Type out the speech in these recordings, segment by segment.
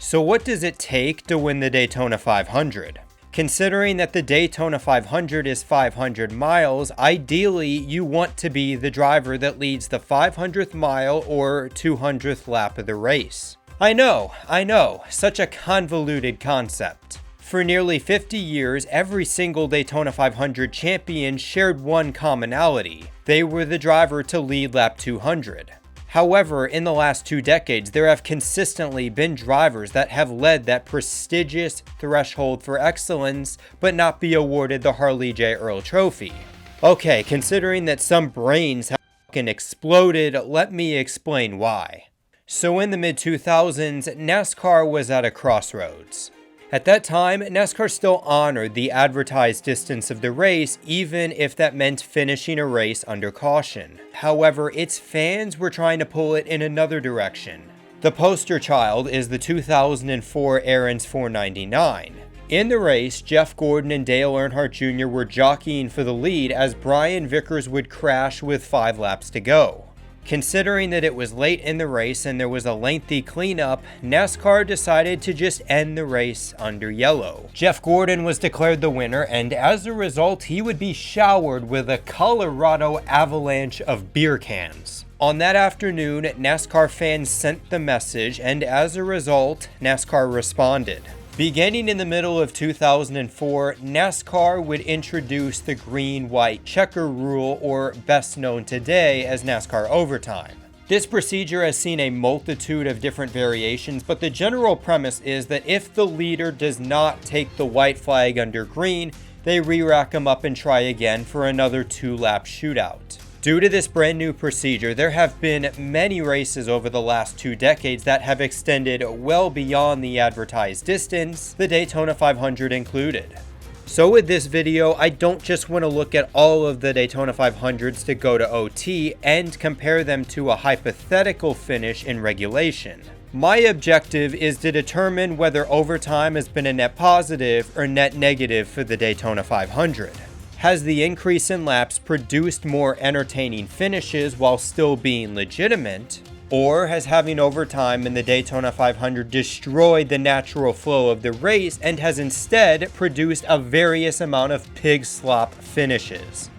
So what does it take to win the Daytona 500? Considering that the Daytona 500 is 500 miles, ideally you want to be the driver that leads the 500th mile or 200th lap of the race. I know, such a convoluted concept. For nearly 50 years, every single Daytona 500 champion shared one commonality. They were the driver to lead lap 200. However, in the last 2 decades, there have consistently been drivers that have led that prestigious threshold for excellence, but not be awarded the Harley J. Earl Trophy. Okay, considering that some brains have fucking exploded, let me explain why. So in the mid-2000s, NASCAR was at a crossroads. At that time, NASCAR still honored the advertised distance of the race, even if that meant finishing a race under caution. However, its fans were trying to pull it in another direction. The poster child is the 2004 Aaron's 499. In the race, Jeff Gordon and Dale Earnhardt Jr. were jockeying for the lead as Brian Vickers would crash with 5 laps to go. Considering that it was late in the race and there was a lengthy cleanup, NASCAR decided to just end the race under yellow. Jeff Gordon was declared the winner, and as a result, he would be showered with a Colorado avalanche of beer cans. On that afternoon, NASCAR fans sent the message, and as a result, NASCAR responded. Beginning in the middle of 2004, NASCAR would introduce the green-white checker rule, or best known today as NASCAR overtime. This procedure has seen a multitude of different variations, but the general premise is that if the leader does not take the white flag under green, they re-rack them up and try again for another 2-lap shootout. Due to this brand new procedure, there have been many races over the last 2 decades that have extended well beyond the advertised distance, the Daytona 500 included. So with this video, I don't just want to look at all of the Daytona 500s to go to OT and compare them to a hypothetical finish in regulation. My objective is to determine whether overtime has been a net positive or net negative for the Daytona 500. Has the increase in laps produced more entertaining finishes while still being legitimate? Or has having overtime in the Daytona 500 destroyed the natural flow of the race and has instead produced a various amount of pig slop finishes?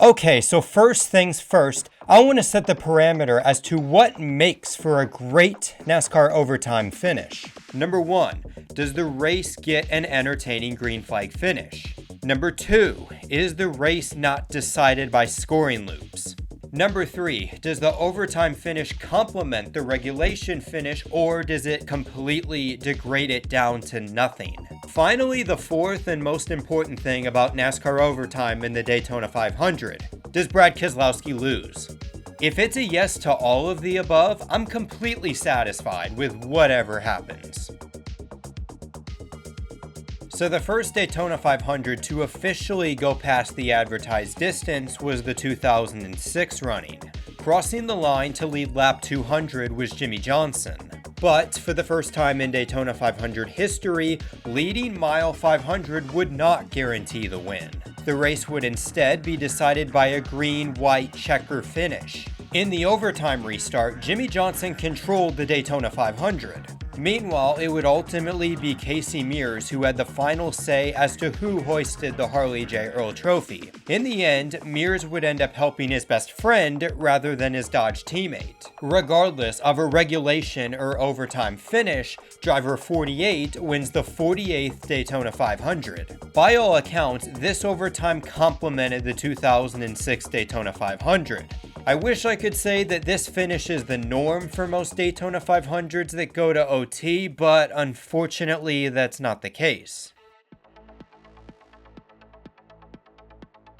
Okay, so first things first, I want to set the parameter as to what makes for a great NASCAR overtime finish. Number 1, does the race get an entertaining green flag finish? Number 2, is the race not decided by scoring loops? Number 3, does the overtime finish complement the regulation finish, or does it completely degrade it down to nothing? Finally, the fourth and most important thing about NASCAR overtime in the Daytona 500, does Brad Keselowski lose? If it's a yes to all of the above, I'm completely satisfied with whatever happens. So the first Daytona 500 to officially go past the advertised distance was the 2006 running. Crossing the line to lead lap 200 was Jimmie Johnson. But for the first time in Daytona 500 history, leading mile 500 would not guarantee the win. The race would instead be decided by a green-white checker finish. In the overtime restart, Jimmie Johnson controlled the Daytona 500. Meanwhile, it would ultimately be Casey Mears who had the final say as to who hoisted the Harley J. Earl Trophy. In the end, Mears would end up helping his best friend rather than his Dodge teammate. Regardless of a regulation or overtime finish, driver 48 wins the 48th Daytona 500. By all accounts, this overtime complemented the 2006 Daytona 500. I wish I could say that this finish is the norm for most Daytona 500s that go to OT, but unfortunately that's not the case.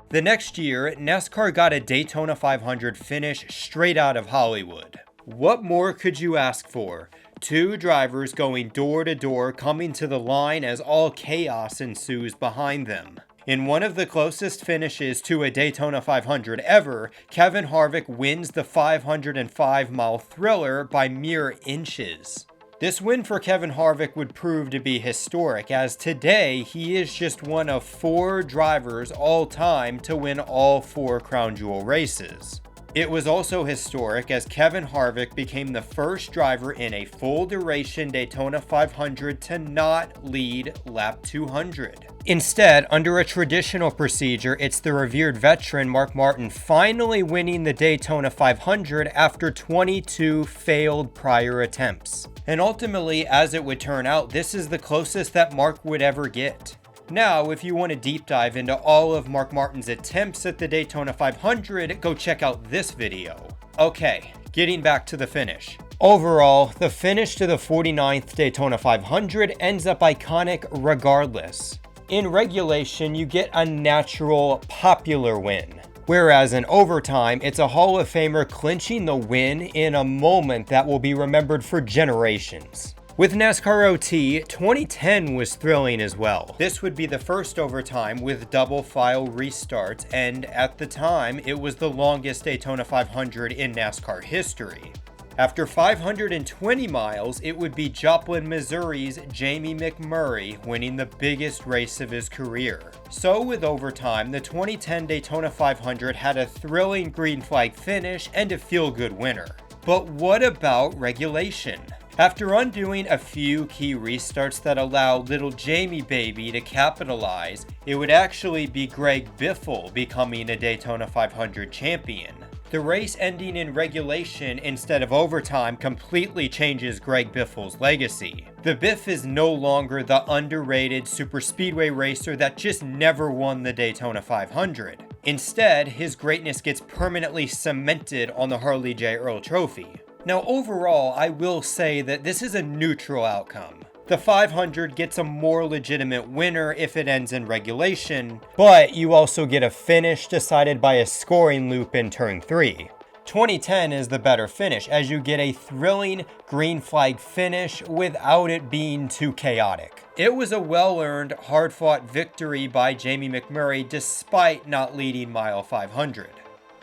The next year, NASCAR got a Daytona 500 finish straight out of Hollywood. What more could you ask for? 2 drivers going door to door, coming to the line as all chaos ensues behind them. In one of the closest finishes to a Daytona 500 ever, Kevin Harvick wins the 505-mile thriller by mere inches. This win for Kevin Harvick would prove to be historic, as today he is just one of 4 drivers all time to win all 4 Crown Jewel races. It was also historic as Kevin Harvick became the first driver in a full duration Daytona 500 to not lead lap 200. Instead, under a traditional procedure, it's the revered veteran Mark Martin finally winning the Daytona 500 after 22 failed prior attempts. And ultimately, as it would turn out, this is the closest that Mark would ever get. Now, if you want to deep dive into all of Mark Martin's attempts at the Daytona 500, go check out this video. Okay, getting back to the finish. Overall, the finish to the 49th Daytona 500 ends up iconic regardless. In regulation, you get a natural, popular win. Whereas in overtime, it's a Hall of Famer clinching the win in a moment that will be remembered for generations. With NASCAR OT, 2010 was thrilling as well. This would be the first overtime with double file restarts, and at the time, it was the longest Daytona 500 in NASCAR history. After 520 miles, it would be Joplin, Missouri's Jamie McMurray winning the biggest race of his career. So with overtime, the 2010 Daytona 500 had a thrilling green flag finish and a feel-good winner. But what about regulation? After undoing a few key restarts that allow little Jamie baby to capitalize, it would actually be Greg Biffle becoming a Daytona 500 champion. The race ending in regulation instead of overtime completely changes Greg Biffle's legacy. The Biff is no longer the underrated superspeedway racer that just never won the Daytona 500. Instead, his greatness gets permanently cemented on the Harley J. Earl Trophy. Now overall, I will say that this is a neutral outcome. The 500 gets a more legitimate winner if it ends in regulation, but you also get a finish decided by a scoring loop in turn 3. 2010 is the better finish as you get a thrilling green flag finish without it being too chaotic. It was a well-earned, hard-fought victory by Jamie McMurray despite not leading mile 500.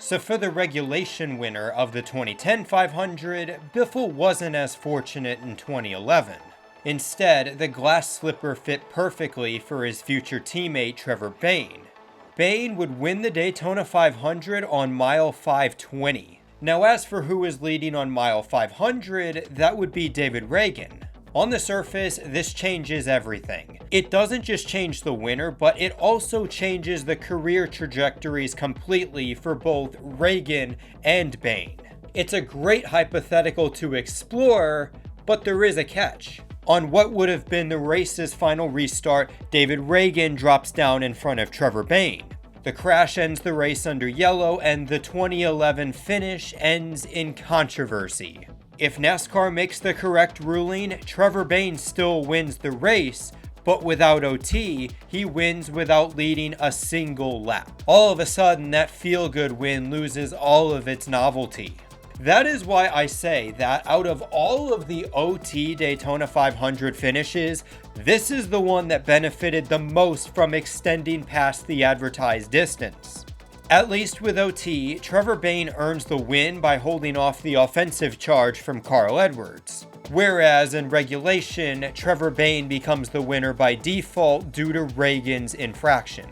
So for the regulation winner of the 2010 500, Biffle wasn't as fortunate in 2011. Instead, the glass slipper fit perfectly for his future teammate Trevor Bayne. Bayne would win the Daytona 500 on mile 520. Now as for who is leading on mile 500, that would be David Reagan. On the surface, this changes everything. It doesn't just change the winner, but it also changes the career trajectories completely for both Reagan and Bayne. It's a great hypothetical to explore, but there is a catch. On what would have been the race's final restart, David Reagan drops down in front of Trevor Bayne. The crash ends the race under yellow, and the 2011 finish ends in controversy. If NASCAR makes the correct ruling, Trevor Bayne still wins the race, but without OT, he wins without leading a single lap. All of a sudden, that feel-good win loses all of its novelty. That is why I say that out of all of the OT Daytona 500 finishes, this is the one that benefited the most from extending past the advertised distance. At least with OT, Trevor Bayne earns the win by holding off the offensive charge from Carl Edwards. Whereas in regulation, Trevor Bayne becomes the winner by default due to Reagan's infraction.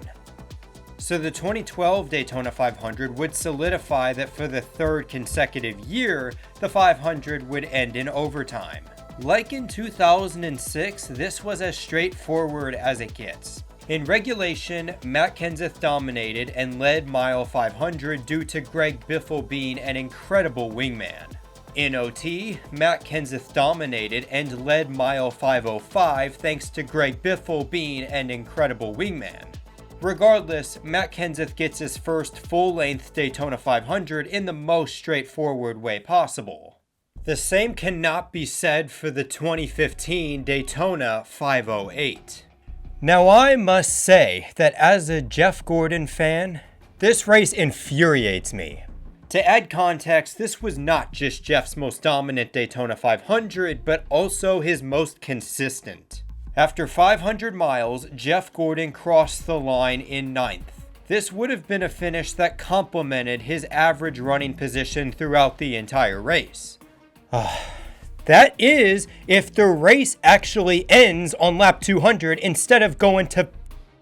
So the 2012 Daytona 500 would solidify that for the third consecutive year, the 500 would end in overtime. Like in 2006, this was as straightforward as it gets. In regulation, Matt Kenseth dominated and led mile 500 due to Greg Biffle being an incredible wingman. In OT, Matt Kenseth dominated and led mile 505 thanks to Greg Biffle being an incredible wingman. Regardless, Matt Kenseth gets his first full-length Daytona 500 in the most straightforward way possible. The same cannot be said for the 2015 Daytona 508. Now I must say that as a Jeff Gordon fan, this race infuriates me. To add context, this was not just Jeff's most dominant Daytona 500, but also his most consistent. After 500 miles, Jeff Gordon crossed the line in 9th. This would have been a finish that complemented his average running position throughout the entire race. That is, if the race actually ends on lap 200 instead of going to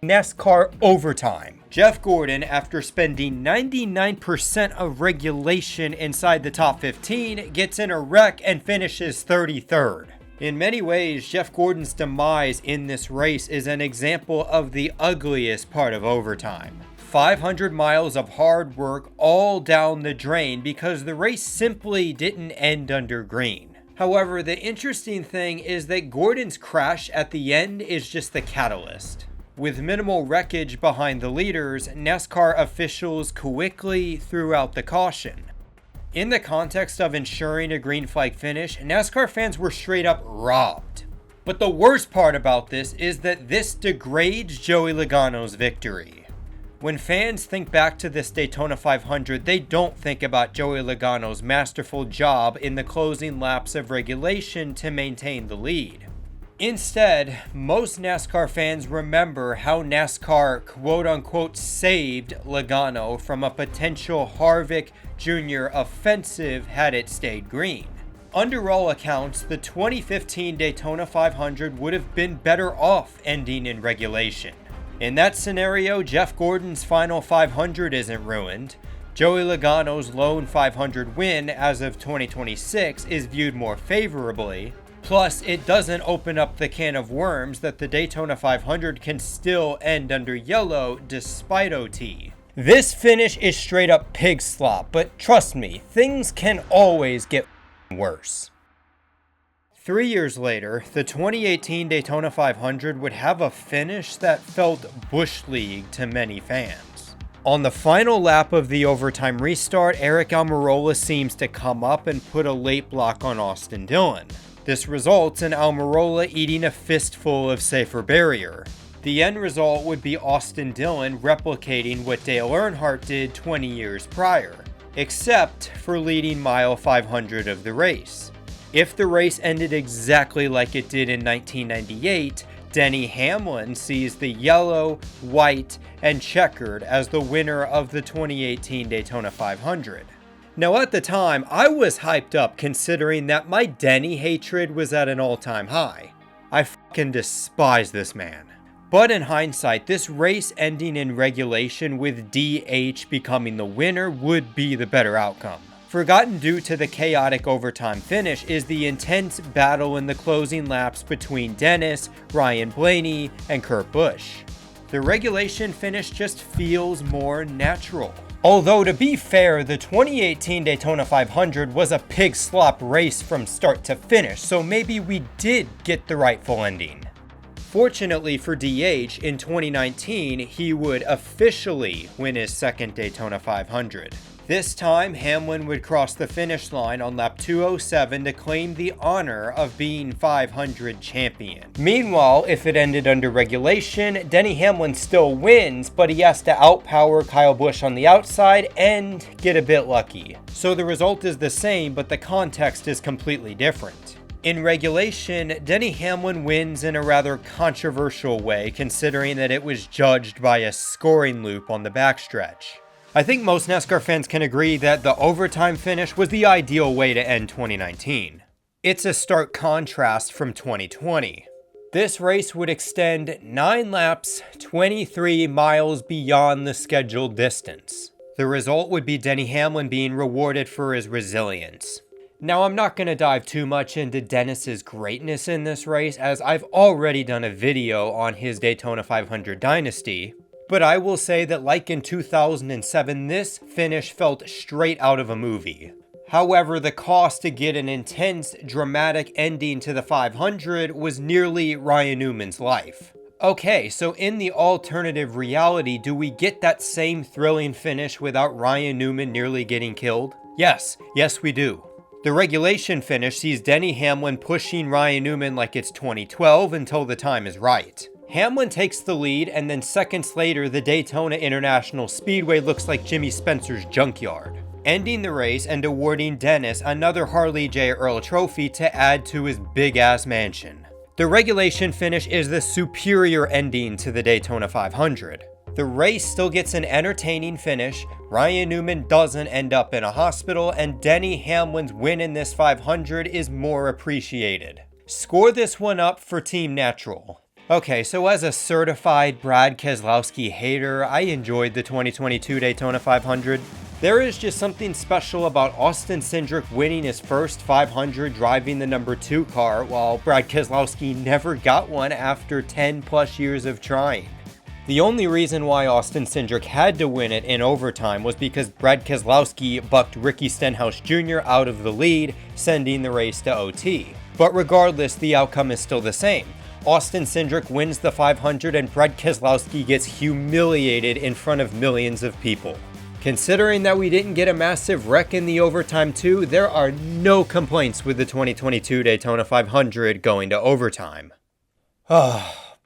NASCAR overtime. Jeff Gordon, after spending 99% of regulation inside the top 15, gets in a wreck and finishes 33rd. In many ways, Jeff Gordon's demise in this race is an example of the ugliest part of overtime. 500 miles of hard work all down the drain because the race simply didn't end under green. However, the interesting thing is that Gordon's crash at the end is just the catalyst. With minimal wreckage behind the leaders, NASCAR officials quickly threw out the caution. In the context of ensuring a green flag finish, NASCAR fans were straight up robbed. But the worst part about this is that this degrades Joey Logano's victory. When fans think back to this Daytona 500, they don't think about Joey Logano's masterful job in the closing laps of regulation to maintain the lead. Instead, most NASCAR fans remember how NASCAR quote-unquote saved Logano from a potential Harvick Jr. offensive had it stayed green. Under all accounts, the 2015 Daytona 500 would have been better off ending in regulation. In that scenario, Jeff Gordon's final 500 isn't ruined. Joey Logano's lone 500 win as of 2026 is viewed more favorably. Plus, it doesn't open up the can of worms that the Daytona 500 can still end under yellow despite OT. This finish is straight up pig slop, but trust me, things can always get worse. 3 years later, the 2018 Daytona 500 would have a finish that felt Bush League to many fans. On the final lap of the overtime restart, Aric Almirola seems to come up and put a late block on Austin Dillon. This results in Almirola eating a fistful of safer barrier. The end result would be Austin Dillon replicating what Dale Earnhardt did 20 years prior, except for leading mile 500 of the race. If the race ended exactly like it did in 1998, Denny Hamlin sees the yellow, white, and checkered as the winner of the 2018 Daytona 500. Now at the time, I was hyped up considering that my Denny hatred was at an all-time high. I fucking despise this man. But in hindsight, this race ending in regulation with DH becoming the winner would be the better outcome. Forgotten due to the chaotic overtime finish is the intense battle in the closing laps between Dennis, Ryan Blaney, and Kurt Busch. The regulation finish just feels more natural. Although to be fair, the 2018 Daytona 500 was a pig slop race from start to finish, so maybe we did get the rightful ending. Fortunately for DH, in 2019, he would officially win his second Daytona 500. This time, Hamlin would cross the finish line on lap 207 to claim the honor of being 500 champion. Meanwhile, if it ended under regulation, Denny Hamlin still wins, but he has to outpower Kyle Busch on the outside and get a bit lucky. So the result is the same, but the context is completely different. In regulation, Denny Hamlin wins in a rather controversial way, considering that it was judged by a scoring loop on the backstretch. I think most NASCAR fans can agree that the overtime finish was the ideal way to end 2019. It's a stark contrast from 2020. This race would extend 9 laps, 23 miles beyond the scheduled distance. The result would be Denny Hamlin being rewarded for his resilience. Now, I'm not going to dive too much into Dennis's greatness in this race, as I've already done a video on his Daytona 500 dynasty. But I will say that like in 2007, this finish felt straight out of a movie. However, the cost to get an intense, dramatic ending to the 500 was nearly Ryan Newman's life. Okay, so in the alternative reality, do we get that same thrilling finish without Ryan Newman nearly getting killed? Yes we do. The regulation finish sees Denny Hamlin pushing Ryan Newman like it's 2012 until the time is right. Hamlin takes the lead, and then seconds later, the Daytona International Speedway looks like Jimmy Spencer's junkyard, ending the race and awarding Dennis another Harley J. Earl trophy to add to his big-ass mansion. The regulation finish is the superior ending to the Daytona 500. The race still gets an entertaining finish, Ryan Newman doesn't end up in a hospital, and Denny Hamlin's win in this 500 is more appreciated. Score this one up for Team Natural. Okay, so as a certified Brad Keselowski hater, I enjoyed the 2022 Daytona 500. There is just something special about Austin Cindric winning his first 500 driving the number 2 car, while Brad Keselowski never got one after 10 plus years of trying. The only reason why Austin Cindric had to win it in overtime was because Brad Keselowski bucked Ricky Stenhouse Jr. out of the lead, sending the race to OT. But regardless, the outcome is still the same. Austin Cindric wins the 500 and Brad Keselowski gets humiliated in front of millions of people. Considering that we didn't get a massive wreck in the overtime too, there are no complaints with the 2022 Daytona 500 going to overtime.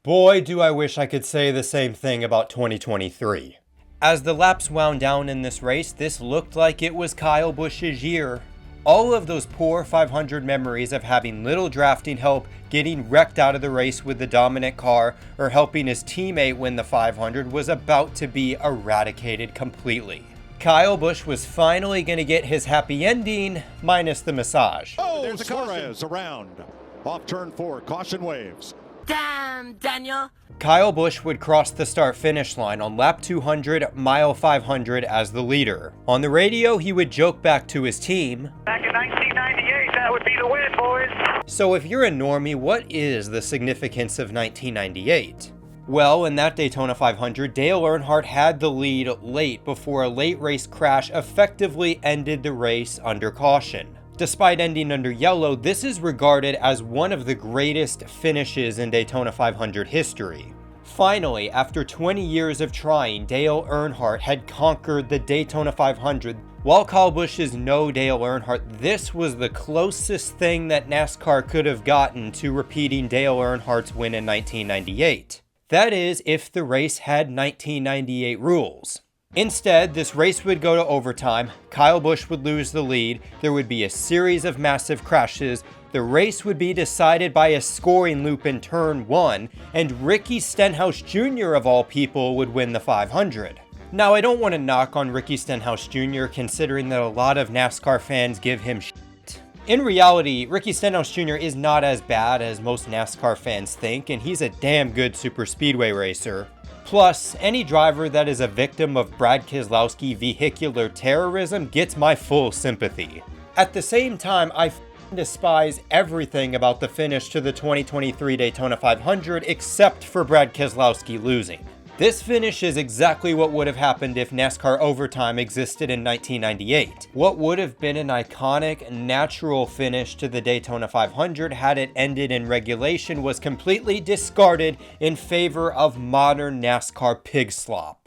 Boy, do I wish I could say the same thing about 2023. As the laps wound down in this race, this looked like it was Kyle Busch's year. All of those poor 500 memories of having little drafting help, getting wrecked out of the race with the dominant car, or helping his teammate win the 500 was about to be eradicated completely. Kyle Busch was finally going to get his happy ending, minus the massage. Oh, there's Suarez around. Off turn 4, caution waves. Damn, Daniel! Kyle Busch would cross the start-finish line on lap 200, mile 500 as the leader. On the radio, he would joke back to his team, "Back in 1998, that would be the win, boys." So if you're a normie, what is the significance of 1998? Well, in that Daytona 500, Dale Earnhardt had the lead late before a late race crash effectively ended the race under caution. Despite ending under yellow, this is regarded as one of the greatest finishes in Daytona 500 history. Finally, after 20 years of trying, Dale Earnhardt had conquered the Daytona 500. While Kyle Busch is no Dale Earnhardt, this was the closest thing that NASCAR could have gotten to repeating Dale Earnhardt's win in 1998. That is, if the race had 1998 rules. Instead, this race would go to overtime, Kyle Busch would lose the lead, there would be a series of massive crashes, the race would be decided by a scoring loop in turn 1, and Ricky Stenhouse Jr. of all people would win the 500. Now, I don't want to knock on Ricky Stenhouse Jr. considering that a lot of NASCAR fans give him shit. In reality, Ricky Stenhouse Jr. is not as bad as most NASCAR fans think, and he's a damn good super speedway racer. Plus, any driver that is a victim of Brad Keselowski vehicular terrorism gets my full sympathy. At the same time, I despise everything about the finish to the 2023 Daytona 500 except for Brad Keselowski losing. This finish is exactly what would have happened if NASCAR overtime existed in 1998. What would have been an iconic, natural finish to the Daytona 500 had it ended in regulation was completely discarded in favor of modern NASCAR pig slop.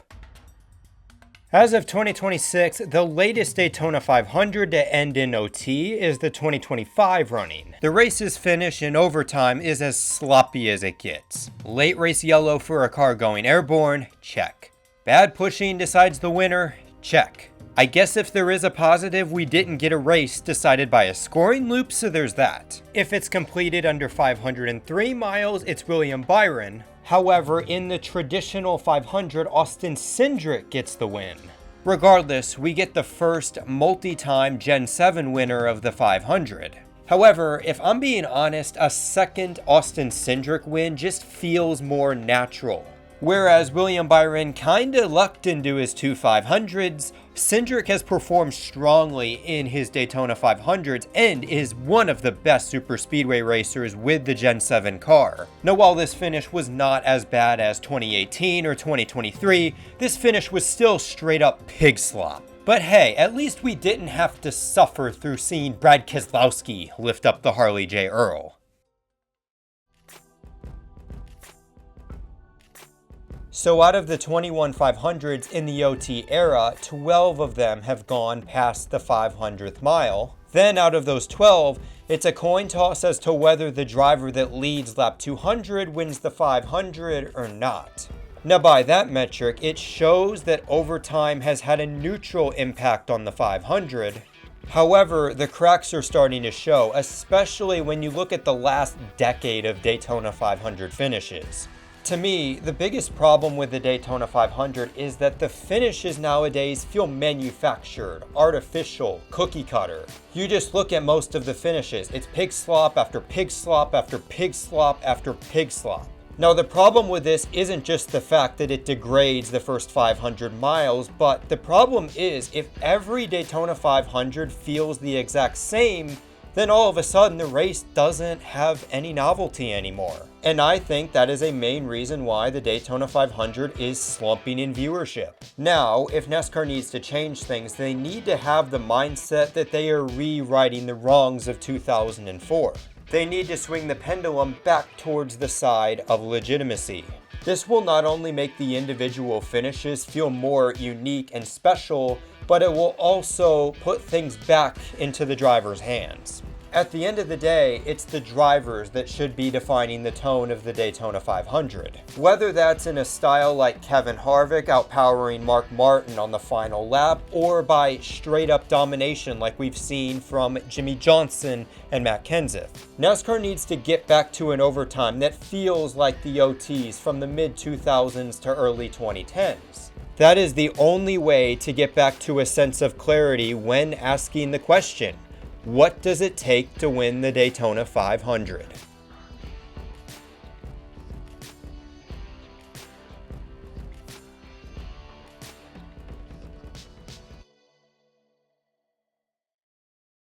As of 2026, the latest Daytona 500 to end in OT is the 2025 running. The race's finish in overtime is as sloppy as it gets. Late race yellow for a car going airborne? Check. Bad pushing decides the winner? Check. I guess if there is a positive, we didn't get a race decided by a scoring loop, so there's that. If it's completed under 503 miles, it's William Byron. However, in the traditional 500, Austin Cindric gets the win. Regardless, we get the first multi-time Gen 7 winner of the 500. However, if I'm being honest, a second Austin Cindric win just feels more natural. Whereas William Byron kinda lucked into his two 500s, Cindric has performed strongly in his Daytona 500s and is one of the best super speedway racers with the Gen 7 car. Now, while this finish was not as bad as 2018 or 2023, this finish was still straight up pig slop. But hey, at least we didn't have to suffer through seeing Brad Keselowski lift up the Harley J. Earl. So out of the 21 500s in the OT era, 12 of them have gone past the 500th mile. Then out of those 12, it's a coin toss as to whether the driver that leads lap 200 wins the 500 or not. Now by that metric, it shows that overtime has had a neutral impact on the 500. However, the cracks are starting to show, especially when you look at the last decade of Daytona 500 finishes. To me, the biggest problem with the Daytona 500 is that the finishes nowadays feel manufactured, artificial, cookie cutter. You just look at most of the finishes, it's pig slop after pig slop after pig slop after pig slop. Now, the problem with this isn't just the fact that it degrades the first 500 miles, but the problem is if every Daytona 500 feels the exact same, then all of a sudden the race doesn't have any novelty anymore. And I think that is a main reason why the Daytona 500 is slumping in viewership. Now, if NASCAR needs to change things, they need to have the mindset that they are rewriting the wrongs of 2004. They need to swing the pendulum back towards the side of legitimacy. This will not only make the individual finishes feel more unique and special, but it will also put things back into the driver's hands. At the end of the day, it's the drivers that should be defining the tone of the Daytona 500. Whether that's in a style like Kevin Harvick outpowering Mark Martin on the final lap, or by straight up domination like we've seen from Jimmy Johnson and Matt Kenseth. NASCAR needs to get back to an overtime that feels like the OTs from the mid-2000s to early 2010s. That is the only way to get back to a sense of clarity when asking the question, what does it take to win the Daytona 500?